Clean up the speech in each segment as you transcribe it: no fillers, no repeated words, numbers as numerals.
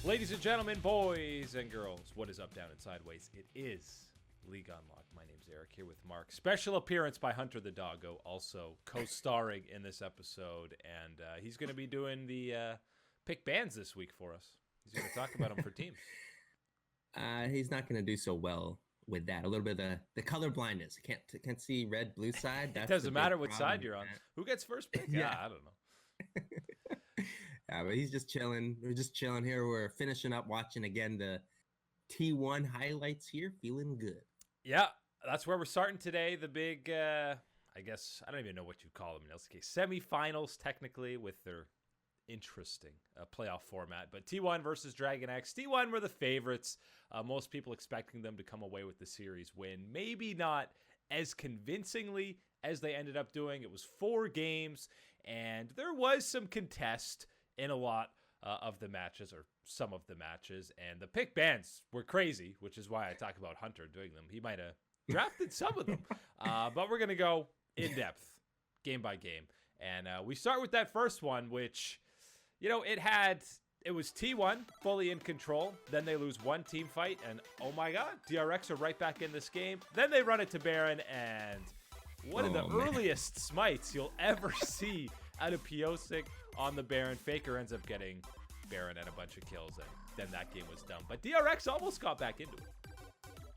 Ladies and gentlemen, boys and girls, what is up, down, and sideways? It is League Unlocked. My name's Eric, here with Mark. Special appearance by Hunter the Doggo, also co-starring in this episode. And he's going to be doing the pick bands this week for us. He's going to talk about them for teams. He's not going to do so well with that. A little bit of the color blindness. Can't see red, blue side. It doesn't matter what side you're on. Who gets first pick? Yeah. I don't know. Yeah, but he's just chilling. We're just chilling here. We're finishing up watching again the T1 highlights here. Feeling good. Yeah, that's where we're starting today. The big, I guess, I don't even know what you call them in LCK. Semifinals, technically, with their interesting playoff format. But T1 versus Dragon X. T1 were the favorites. Most people expecting them to come away with the series win. Maybe not as convincingly as they ended up doing. It was 4 games, and there was some contest in a lot of the matches, or some of the matches, and the pick bans were crazy, which is why I talk about Hunter doing them. He might have drafted some of them, but we're going to go in depth, game by game. And we start with that first one, which, you know, it was T1 fully in control. Then they lose one team fight, and oh my god, DRX are right back in this game. Then they run it to Baron, and one of the earliest smites you'll ever see out of Piosik on the Baron. Faker ends up getting Baron and a bunch of kills, and then that game was done. But DRX almost got back into it.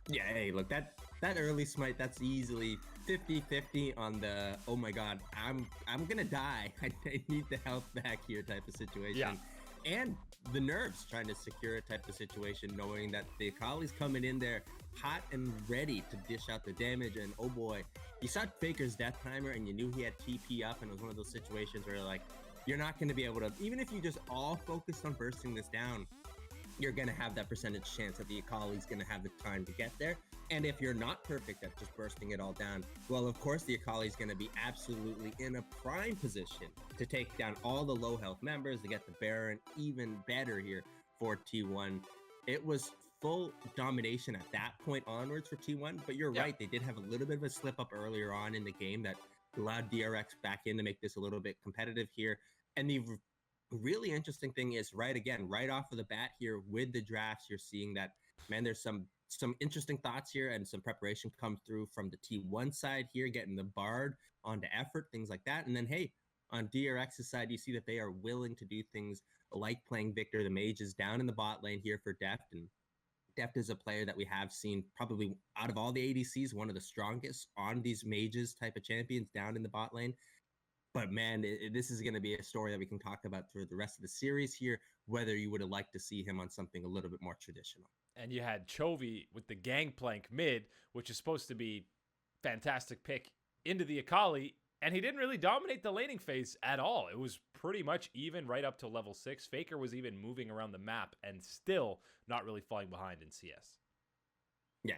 Yeah, hey, look, that early smite, that's easily 50-50 on the, oh my god, I'm gonna die. I need the health back here type of situation. Yeah. And the nerves trying to secure a type of situation, knowing that the Akali's coming in there hot and ready to dish out the damage. And oh boy, you saw Faker's death timer and you knew he had TP up, and it was one of those situations where like, you're not going to be able to, even if you just all focused on bursting this down, you're going to have that percentage chance that the Akali's going to have the time to get there. And if you're not perfect at just bursting it all down, well, of course, the Akali's going to be absolutely in a prime position to take down all the low health members, to get the Baron even better here for T1. It was full domination at that point onwards for T1, but you're right. They did have a little bit of a slip up earlier on in the game that allowed DRX back in to make this a little bit competitive here. And the really interesting thing is, right off of the bat here with the drafts, you're seeing that, man, there's some interesting thoughts here and some preparation come through from the T1 side here, getting the Bard onto effort, things like that. And then, hey, on DRX's side, you see that they are willing to do things like playing Victor the Mages down in the bot lane here for Deft. And Deft is a player that we have seen probably out of all the ADCs, one of the strongest on these Mages type of champions down in the bot lane. But man, this is going to be a story that we can talk about through the rest of the series here, whether you would have liked to see him on something a little bit more traditional. And you had Chovy with the Gangplank mid, which is supposed to be fantastic pick into the Akali, and he didn't really dominate the laning phase at all. It was pretty much even right up to level 6. Faker was even moving around the map and still not really falling behind in CS. Yeah,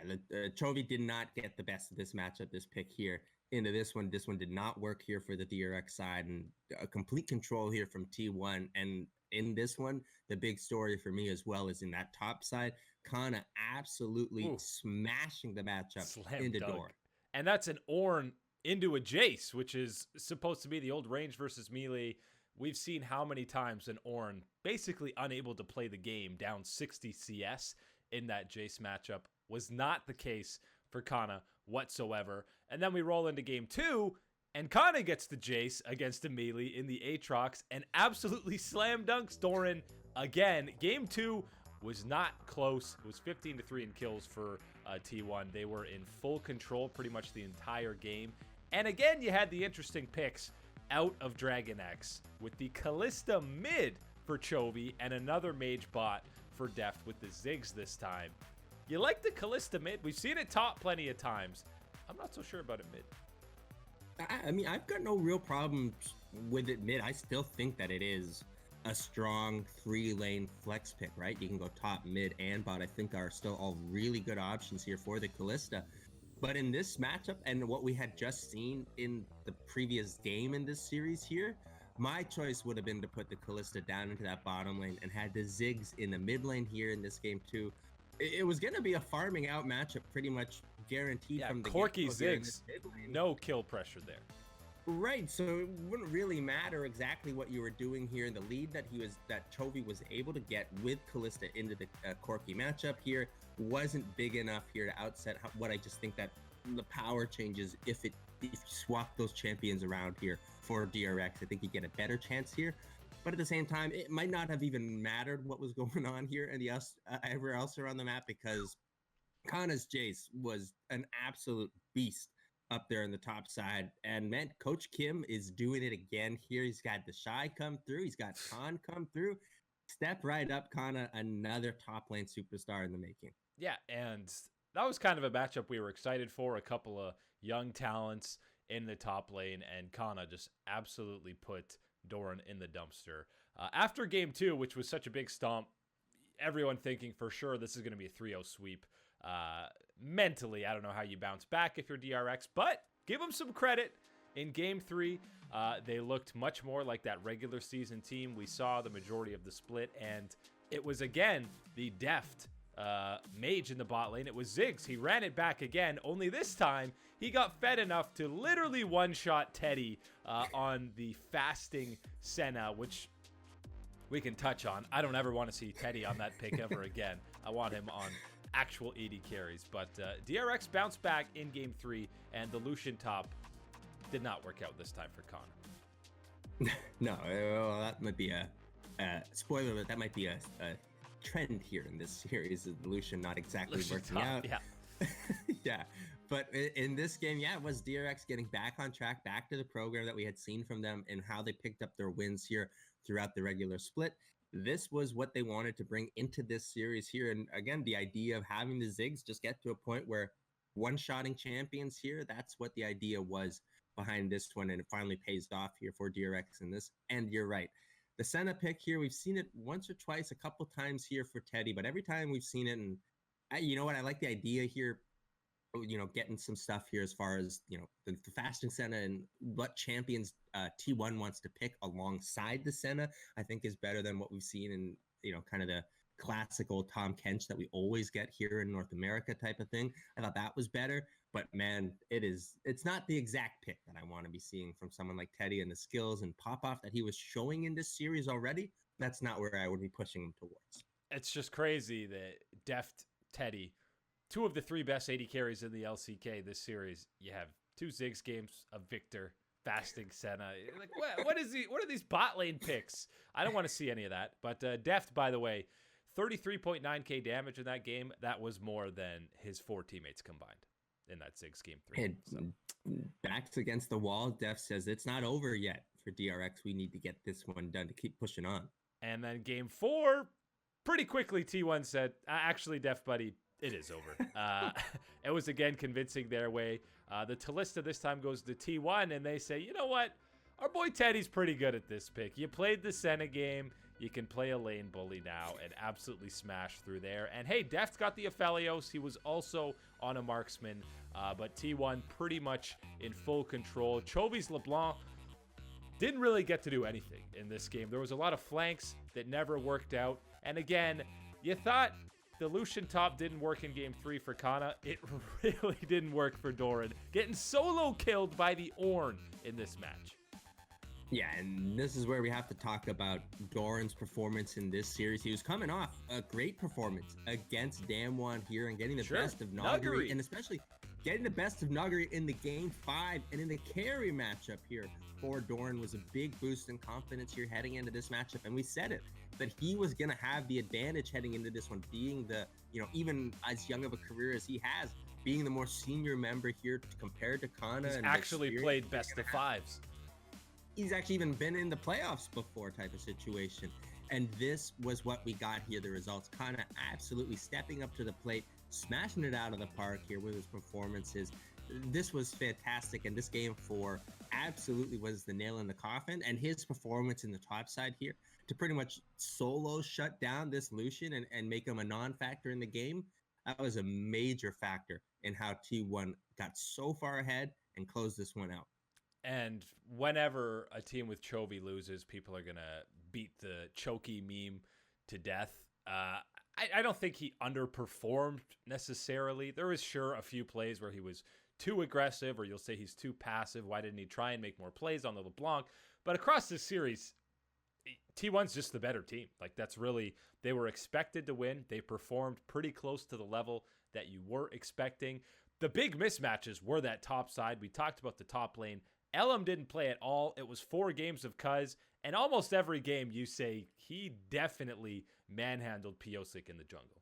Chovy did not get the best of this matchup, this pick here into this one. This one did not work here for the DRX side, and a complete control here from T1. And in this one, the big story for me as well is in that top side, Canna absolutely smashing the matchup into door. And that's an Ornn into a Jace, which is supposed to be the old range versus melee. We've seen how many times an Ornn basically unable to play the game down 60 CS in that Jace matchup. Was not the case for Canna whatsoever. And then we roll into game 2, and Canna gets the Jace against a melee in the Aatrox and absolutely slam dunks Doran again. Game 2 was not close. It was 15-3 in kills for T1. They were in full control pretty much the entire game. And again, you had the interesting picks out of Dragon X with the Kalista mid for Chovy and another mage bot for Deft with the Ziggs this time. You like the Kalista mid? We've seen it top plenty of times. I'm not so sure about it mid. I mean, I've got no real problems with it mid. I still think that it is a strong 3-lane flex pick, right? You can go top, mid, and bot. I think are still all really good options here for the Kalista. But in this matchup and what we had just seen in the previous game in this series here, my choice would have been to put the Kalista down into that bottom lane and had the Ziggs in the mid lane here in this game too. It was going to be a farming out matchup pretty much guaranteed from the Corky Ziggs, no kill pressure there. Right, so it wouldn't really matter exactly what you were doing here. The lead that Chovy was able to get with Callista into the Corki matchup here wasn't big enough here to outset what I just think that the power changes if you swap those champions around here for DRX. I think you get a better chance here. But at the same time, it might not have even mattered what was going on here and everywhere else around the map, because Canna's Jace was an absolute beast up there on the top side. And man, Coach Kim is doing it again here. He's got the Shy come through. He's got Khan come through. Step right up, Canna, another top lane superstar in the making. Yeah, and that was kind of a matchup we were excited for. A couple of young talents in the top lane, and Canna just absolutely put Doran in the dumpster. After game 2, which was such a big stomp, everyone thinking for sure this is going to be a 3-0 sweep. Mentally, I don't know how you bounce back if you're DRX, but give them some credit. In game 3, they looked much more like that regular season team. We saw the majority of the split, and it was again the deft mage in the bot lane. It was Ziggs. He ran it back again, only this time he got fed enough to literally one-shot Teddy on the fasting Senna, which we can touch on. I don't ever want to see Teddy on that pick ever again. I want him on actual 80 carries. But DRX bounced back in game 3, and the Lucian top did not work out this time for Canna. No, that might be a spoiler alert. That might be a trend here in this series of Lucian not exactly Lucian working top, out. Yeah. Yeah. But in this game, yeah, it was DRX getting back on track, back to the program that we had seen from them and how they picked up their wins here throughout the regular split. This was what they wanted to bring into this series here. And again, the idea of having the Ziggs just get to a point where one-shotting champions here, that's what the idea was behind this one. And it finally pays off here for DRX in this. And you're right. The Senna pick here, we've seen it once or twice, a couple times here for Teddy, but every time we've seen it, and you know what, I like the idea here, getting some stuff here as far as, the fasting Senna and what champions T1 wants to pick alongside the Senna, I think is better than what we've seen in, kind of the classical Tom Kench that we always get here in North America type of thing. I thought that was better, but man, it's not the exact pick that I want to be seeing from someone like Teddy, and the skills and pop-off that he was showing in this series already. That's not where I would be pushing him towards. It's just crazy that deft Teddy, 2 of the 3 best 80 carries in the LCK this series. You have 2 Ziggs games of Victor, fasting Senna. Like, what are these bot lane picks? I don't want to see any of that. But deft, by the way, 33.9k damage in that game. That was more than his 4 teammates combined in that Ziggs game 3. And backs against the wall, Def says it's not over yet for DRX. We need to get this one done to keep pushing on. And then game 4, pretty quickly T1 said, actually, Def buddy, it is over. It was again convincing their way. The Talista this time goes to T1, and they say, you know what? Our boy Teddy's pretty good at this pick. You played the Senna game. You can play a lane bully now and absolutely smash through there. And hey, Deft's got the Aphelios. He was also on a marksman, but T1 pretty much in full control. Chovy's LeBlanc didn't really get to do anything in this game. There was a lot of flanks that never worked out. And again, you thought the Lucian top didn't work in game 3 for Canna. It really didn't work for Doran, getting solo killed by the Ornn in this match. Yeah, and this is where we have to talk about Doran's performance in this series. He was coming off a great performance against Damwon here and getting the best of Nuguri, and especially getting the best of Nuguri in the game 5 and in the carry matchup here for Doran was a big boost in confidence here heading into this matchup. And we said it, that he was going to have the advantage heading into this one, being the, even as young of a career as he has, being the more senior member here compared to Canna. He's and actually played best of 5s. He's actually even been in the playoffs before type of situation. And this was what we got here, the results. Canna absolutely stepping up to the plate, smashing it out of the park here with his performances. This was fantastic, and this game 4 absolutely was the nail in the coffin. And his performance in the top side here to pretty much solo shut down this Lucian and make him a non-factor in the game, that was a major factor in how T1 got so far ahead and closed this one out. And whenever a team with Chovy loses, people are going to beat the Choky meme to death. I don't think he underperformed necessarily. There was sure a few plays where he was too aggressive, or you'll say he's too passive. Why didn't he try and make more plays on the LeBlanc? But across this series, T1's just the better team. Like, that's really, they were expected to win. They performed pretty close to the level that you were expecting. The big mismatches were that top side. We talked about the top lane. Elam didn't play at all. It was 4 games of Cuz, and almost every game you say he definitely manhandled Piosik in the jungle.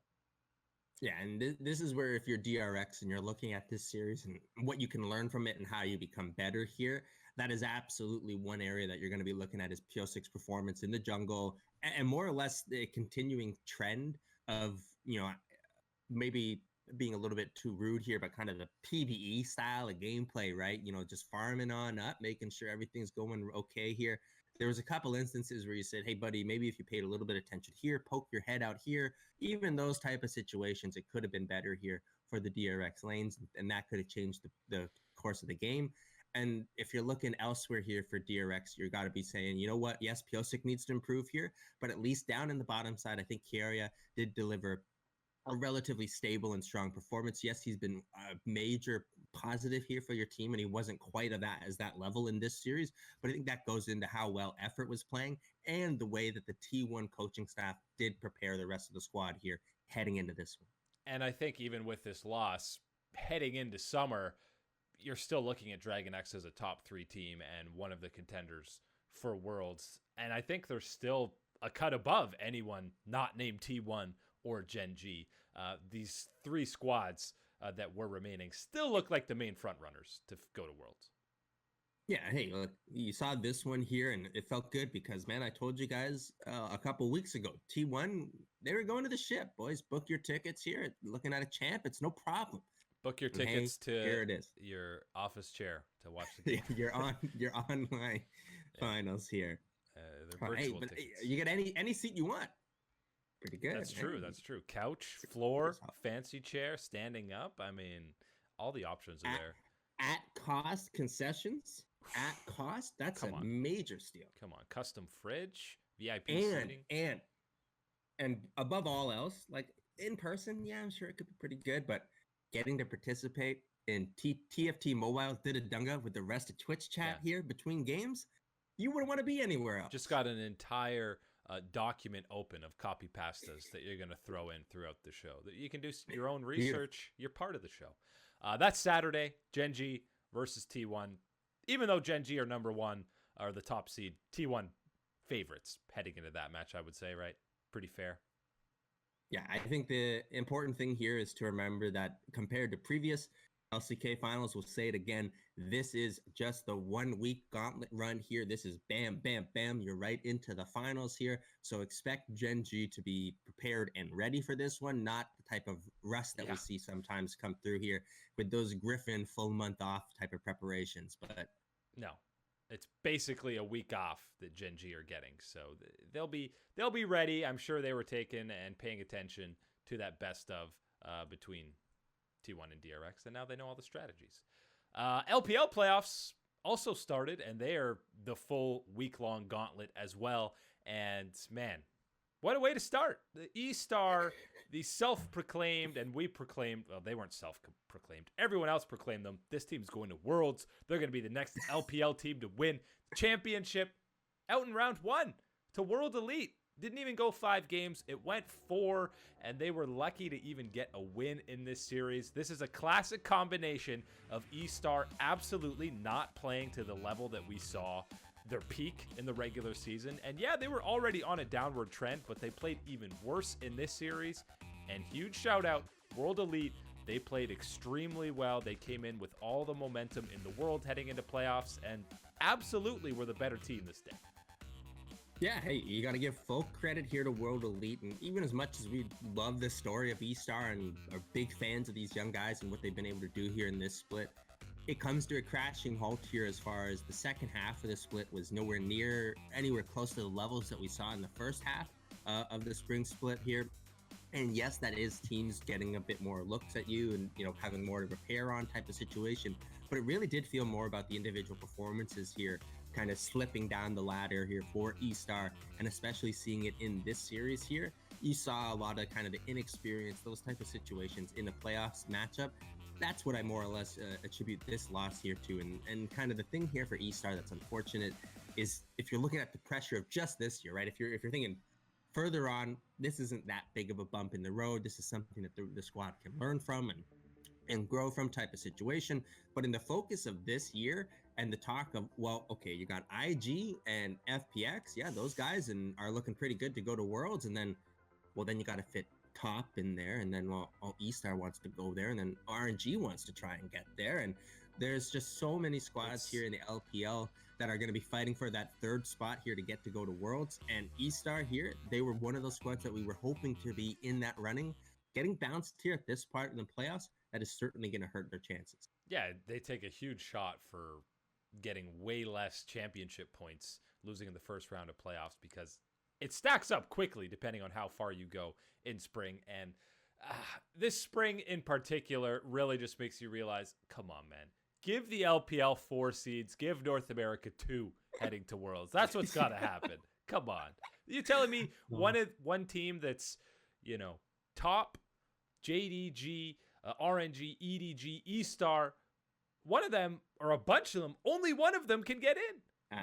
Yeah, and this is where if you're DRX and you're looking at this series and what you can learn from it and how you become better here, that is absolutely one area that you're going to be looking at is Piosik's performance in the jungle and more or less the continuing trend of, maybe being a little bit too rude here, but kind of the PvE style of gameplay, right? Just farming on up, making sure everything's going okay here. There was a couple instances where you said, hey, buddy, maybe if you paid a little bit of attention here, poke your head out here, even those type of situations, it could have been better here for the DRX lanes, and that could have changed the course of the game. And if you're looking elsewhere here for DRX, you've got to be saying, you know what? Yes, Piosik needs to improve here, but at least down in the bottom side, I think Kiaria did deliver a relatively stable and strong performance. Yes, he's been a major positive here for your team, and he wasn't quite at that level in this series. But I think that goes into how well Effort was playing and the way that the T1 coaching staff did prepare the rest of the squad here heading into this one. And I think even with this loss, heading into summer, you're still looking at Dragon X as a top 3 team and one of the contenders for Worlds. And I think they're still a cut above anyone not named T1 or Gen.G. These 3 squads that were remaining still look like the main front runners to go to Worlds. Yeah, hey, look, you saw this one here, and it felt good because, man, I told you guys a couple weeks ago, T1, they were going to the ship. Boys, book your tickets here. Looking at a champ, it's no problem. Book your tickets to here it is. Your office chair to watch the game. your online finals here. They're virtual tickets. You get any seat you want. Pretty good. That's true. That's true. Couch, floor, fancy chair, standing up. I mean, all the options are there. At cost, concessions. At cost, that's a major steal. Come on, custom fridge, VIP seating, and above all else, like in person, yeah, I'm sure it could be pretty good, but getting to participate in TFT Mobile did a dunga with the rest of Twitch chat here between games, you wouldn't want to be anywhere else. Just got an entire document open of copy pastas that you're going to throw in throughout the show. That you can do your own research. You're part of the show. That's Saturday, Gen.G versus T1. Even though Gen.G are number 1, are the top seed, T1 favorites heading into that match, I would say, right? Pretty fair. Yeah, I think the important thing here is to remember that compared to previous LCK finals, we'll say it again, this is just the 1-week gauntlet run here. This is bam, bam, bam. You're right into the finals here. So expect Gen.G to be prepared and ready for this one, not the type of rust that we see sometimes come through here with those Griffin full month off type of preparations. But no, it's basically a week off that Gen.G are getting. So they'll be ready. I'm sure they were taking and paying attention to that best of between T1 and DRX, and now they know all the strategies. LPL playoffs also started, and they are the full week-long gauntlet as well. And man, what a way to start. The E-Star, the self-proclaimed, and we proclaimed, well, they weren't self-proclaimed. Everyone else proclaimed them. This team's going to Worlds. They're going to be the next LPL team to win championship out in round 1 to World Elite. Didn't even go 5 games. It went 4, and they were lucky to even get a win in this series. This is a classic combination of E-Star absolutely not playing to the level that we saw their peak in the regular season. And yeah, they were already on a downward trend, but they played even worse in this series. And huge shout out, World Elite. They played extremely well. They came in with all the momentum in the world heading into playoffs, and absolutely were the better team this day. Yeah, hey, you got to give full credit here to World Elite. And even as much as we love this story of E-Star and are big fans of these young guys and what they've been able to do here in this split, it comes to a crashing halt here as far as the second half of the split was nowhere near anywhere close to the levels that we saw in the first half of the spring split here. And yes, that is teams getting a bit more looks at you and, having more to repair on type of situation. But it really did feel more about the individual performances here, kind of slipping down the ladder here for E-Star, and especially seeing it in this series here. You saw a lot of kind of the inexperience, those type of situations in the playoffs matchup That's what I more or less attribute this loss here to. And kind of the thing here for eStar that's unfortunate is if you're looking at the pressure of just this year, right? If you're thinking further on, this isn't that big of a bump in the road. This is something that the squad can learn from and grow from type of situation. But in the focus of this year and the talk of, well, okay, you got IG and FPX, yeah, those guys are looking pretty good to go to Worlds, and then, well, then you got to fit Top in there, and then eStar wants to go there, and then RNG wants to try and get there, and there's just so many squads here in the LPL that are going to be fighting for that third spot here to get to go to Worlds. And eStar here, they were one of those squads that we were hoping to be in that running. Getting bounced here at this part in the playoffs, that is certainly going to hurt their chances. Yeah, they take a huge shot for getting way less championship points losing in the first round of playoffs, because it stacks up quickly depending on how far you go in spring. And this spring in particular really just makes you realize, come on, man. Give the LPL 4 seeds, give North America 2 heading to Worlds. That's what's got to happen. Come on. You're telling me one team that's, top, JDG, RNG, EDG, eStar, one of them, or a bunch of them, only one of them can get in.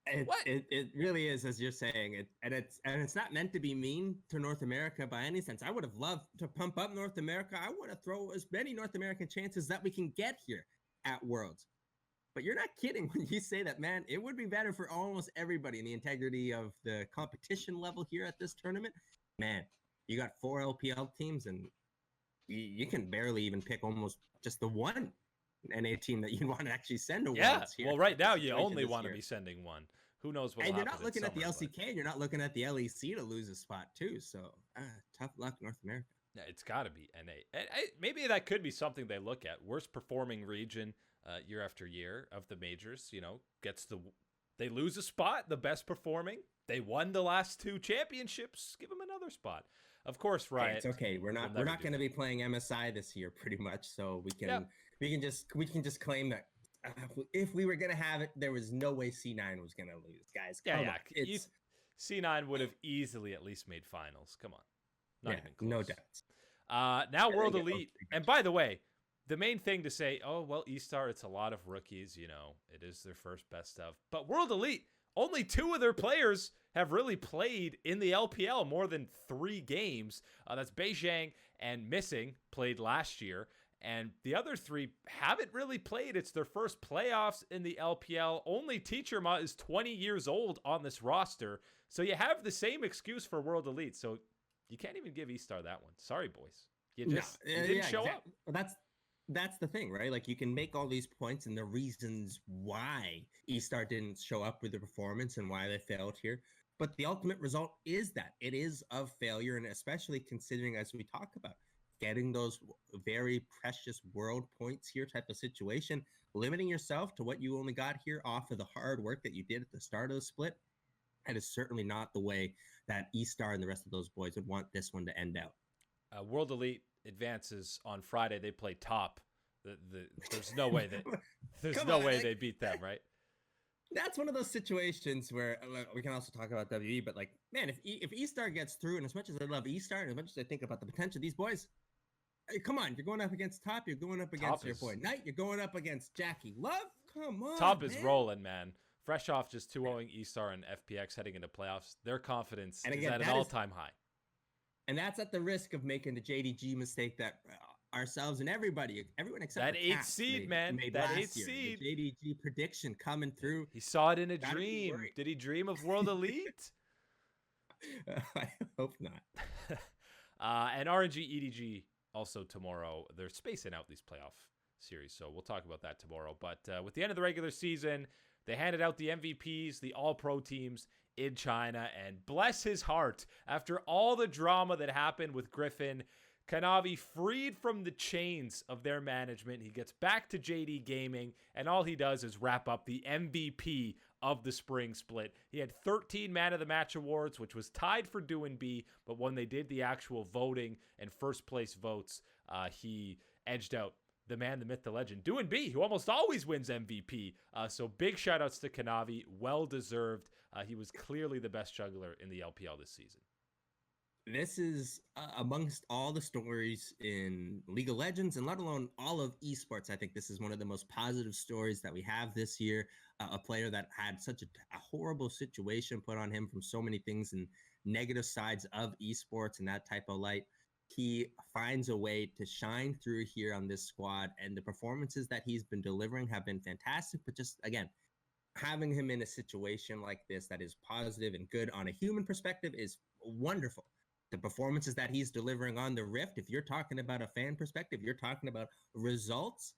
It really is, as you're saying, and it's not meant to be mean to North America by any sense. I would have loved to pump up North America. I want to throw as many North American chances that we can get here at Worlds. But you're not kidding when you say that, man. It would be better for almost everybody in the integrity of the competition level here at this tournament. Man, you got 4 LPL teams, and you can barely even pick almost just the one NA team that you want to actually send to Worlds here. Well, right now you only want to be sending one. Who knows what? And you're not looking at the LCK, and you're not looking at the LEC to lose a spot too. So tough luck, North America. Yeah, it's got to be NA. Maybe that could be something they look at. Worst performing region year after year of the majors. They lose a spot. The best performing. They won the last 2 championships. Give them another spot. Of course, Riot. Hey, it's okay. We're not going to be playing MSI this year, pretty much. So we can just claim that if we were going to have it, there was no way C9 was going to lose, guys. C9 would have easily at least made finals. Come on. Not even close. No doubts. Now World Elite. And by the way, the main thing to say, oh, well, eStar, it's a lot of rookies. It is their first best of. But World Elite, only 2 of their players have really played in the LPL more than 3 games. That's Beijing and Missing, played last year. And the other 3 haven't really played. It's their first playoffs in the LPL. Only Teacherma is 20 years old on this roster. So you have the same excuse for World Elite. So you can't even give eStar that one. Sorry, boys. You didn't show up. Well, that's the thing, right? Like, you can make all these points and the reasons why eStar didn't show up with the performance and why they failed here. But the ultimate result is that it is of failure, and especially considering, as we talk about, getting those very precious world points here type of situation, limiting yourself to what you only got here off of the hard work that you did at the start of the split. That is certainly not the way that eStar and the rest of those boys would want this one to end out. World Elite advances on Friday. They play top. There's no way they beat them, right? That's one of those situations where we can also talk about WE, but like, man, if eStar gets through, and as much as I love eStar, and as much as I think about the potential of these boys, hey, come on, you're going up against Top, you're going up against your boy Knight, you're going up against Jackie Love. Come on, Top is rolling, man. Fresh off just 2-0ing eStar and FPX heading into playoffs, their confidence is at an all-time high. And that's at the risk of making the JDG mistake that ourselves and everyone except that 8th seed, man. That 8th seed. The JDG prediction coming through. He saw it in a dream. Did he dream of World Elite? I hope not. And RNG EDG also tomorrow. They're spacing out these playoff series, so we'll talk about that tomorrow. But with the end of the regular season, they handed out the MVPs, the all-pro teams in China, and bless his heart, after all the drama that happened with Griffin, Kanavi freed from the chains of their management. He gets back to JD Gaming, and all he does is wrap up the MVP of the spring split. He had 13 Man of the Match awards, which was tied for Doin' B, but when they did the actual voting and first place votes, he edged out the man, the myth, the legend, Doin' B, who almost always wins MVP. So big shout outs to Kanavi. Well deserved. He was clearly the best juggler in the LPL this season. This is amongst all the stories in League of Legends and let alone all of esports. I think this is one of the most positive stories that we have this year. A player that had such a horrible situation put on him from so many things and negative sides of esports and that type of light. He finds a way to shine through here on this squad, and the performances that he's been delivering have been fantastic. But just again, having him in a situation like this that is positive and good on a human perspective is wonderful. The performances that he's delivering on the Rift, if you're talking about a fan perspective, you're talking about results,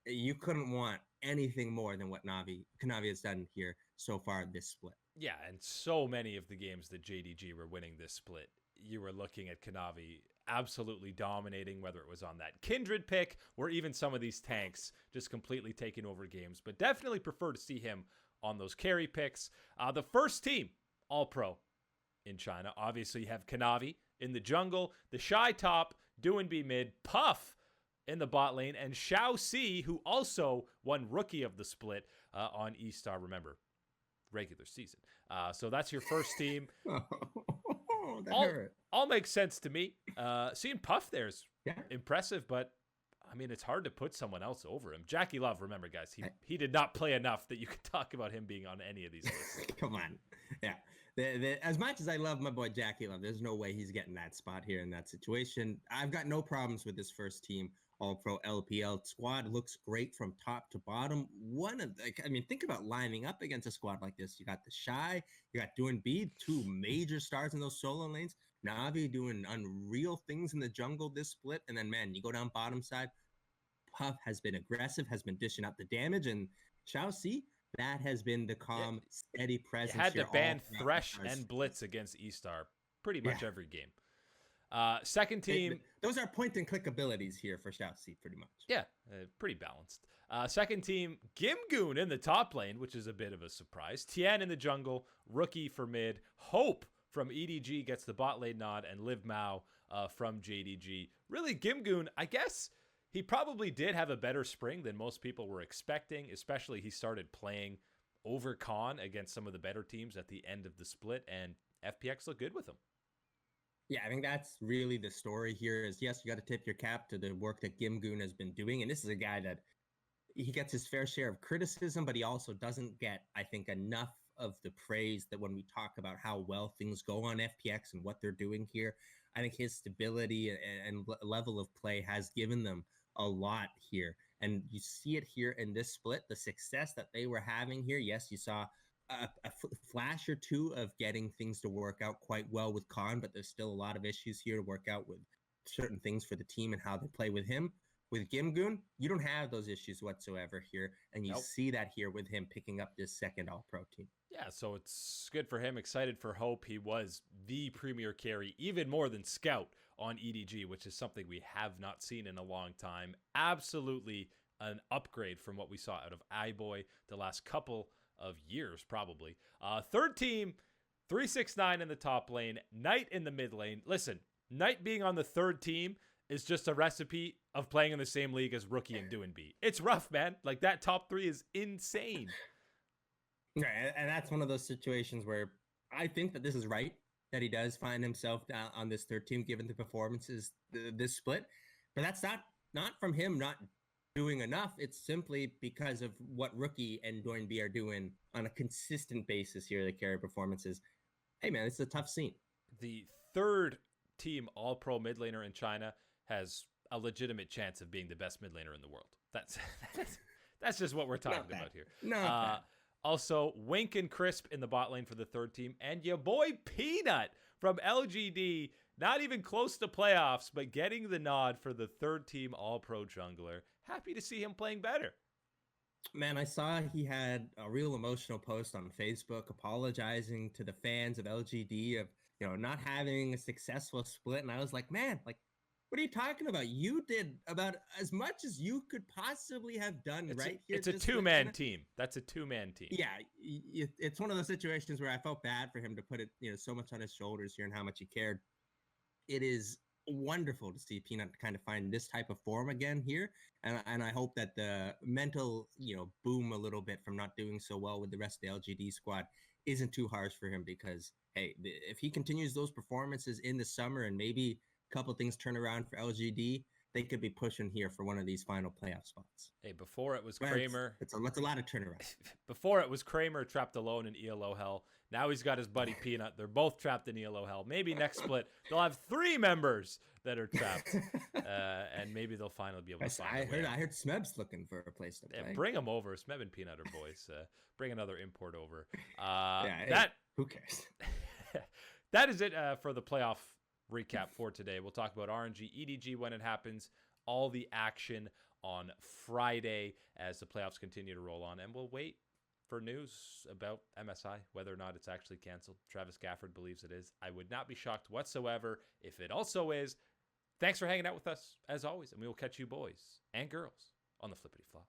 you couldn't want anything more than what Kanavi has done here so far this split. Yeah, and so many of the games that JDG were winning this split, you were looking at Kanavi absolutely dominating, whether it was on that Kindred pick or even some of these tanks just completely taking over games. But definitely prefer to see him on those carry picks. The first team, All-Pro in China. Obviously, you have Kanavi in the jungle, the Shy top, Doinb mid, Puff in the bot lane, and Xiao C, who also won Rookie of the Split on eStar, remember, regular season. So that's your first team. All makes sense to me. Seeing Puff there is impressive, but I mean, it's hard to put someone else over him. Jackie Love, remember, guys, he did not play enough that you could talk about him being on any of these lists. Come on. Yeah. As much as I love my boy Jackie Love, there's no way he's getting that spot here in that situation. I've got no problems with this first team. All-Pro LPL squad looks great from top to bottom. Think about lining up against a squad like this. You got the Shy, you got Doinb, two major stars in those solo lanes. Navi doing unreal things in the jungle this split. And then, man, you go down bottom side. Puff has been aggressive, has been dishing out the damage. And Xiao C, that has been the calm, steady presence. You had to ban Thresh and Blitz against eStar pretty much every game. Second team. Those are point and click abilities here for Xiao C, pretty much. Yeah, pretty balanced. Second team, Gimgoon in the top lane, which is a bit of a surprise. Tian in the jungle, Rookie for mid. Hope from EDG gets the bot lane nod, and Liv Mao from JDG. Really, Gimgoon, I guess he probably did have a better spring than most people were expecting, especially he started playing over Con against some of the better teams at the end of the split, and FPX looked good with him. Yeah, I think that's really the story here is, yes, you got to tip your cap to the work that Gimgoon has been doing. And this is a guy that he gets his fair share of criticism, but he also doesn't get, I think, enough of the praise that when we talk about how well things go on FPX and what they're doing here, I think his stability and level of play has given them a lot here. And you see it here in this split, the success that they were having here. Yes, you saw a flash or two of getting things to work out quite well with Khan, but there's still a lot of issues here to work out with certain things for the team and how they play with him. With Gimgoon, you don't have those issues whatsoever here, and you see that here with him picking up this second All-Pro team. Yeah, so it's good for him. Excited for Hope. He was the premier carry, even more than Scout on EDG, which is something we have not seen in a long time. Absolutely an upgrade from what we saw out of iBoy the last couple of years, probably. Third team, 369 in the top lane, Knight in the mid lane. Listen, Knight being on the third team is just a recipe of playing in the same league as Rookie and Doinb. It's rough, man. Like, that top three is insane. Right, and that's one of those situations where I think that this is right, that he does find himself on this third team given the performances this split. But that's not from him not doing enough. It's simply because of what Rookie and Doinb are doing on a consistent basis here, the carry performances. Hey, man, it's a tough scene. The third team All-Pro mid laner in China has a legitimate chance of being the best mid laner in the world. That's just what we're talking about here. Also, Wink and Crisp in the bot lane for the third team, and your boy Peanut from LGD, not even close to playoffs, but getting the nod for the third team All-Pro jungler. Happy to see him playing better. Man, I saw he had a real emotional post on Facebook apologizing to the fans of LGD of, not having a successful split. And I was like, man, what are you talking about? You did about as much as you could possibly have done here. It's a two-man team. That's a two-man team. Yeah, it's one of those situations where I felt bad for him to put it, so much on his shoulders here and how much he cared. It is wonderful to see Peanut kind of find this type of form again here, and I hope that the mental boom a little bit from not doing so well with the rest of the LGD squad isn't too harsh for him, because hey, if he continues those performances in the summer and maybe a couple things turn around for LGD, they could be pushing here for one of these final playoff spots. Hey, before it was Kramer. That's a lot of turnaround. Before it was Kramer trapped alone in ELO hell. Now he's got his buddy Peanut. They're both trapped in ELO hell. Maybe next split they'll have 3 members that are trapped, and maybe they'll finally be able to find. I heard Smeb's looking for a place to play. Yeah, bring them over. Smeb and Peanut are boys. Bring another import over. Who cares? That is it for the playoff recap for today. We'll talk about RNG, EDG when it happens, all the action on Friday as the playoffs continue to roll on, and we'll wait for news about MSI, whether or not it's actually canceled. Travis Gafford believes it is. I would not be shocked whatsoever if it also is. Thanks for hanging out with us, as always, and we will catch you boys and girls on the Flippity Flop.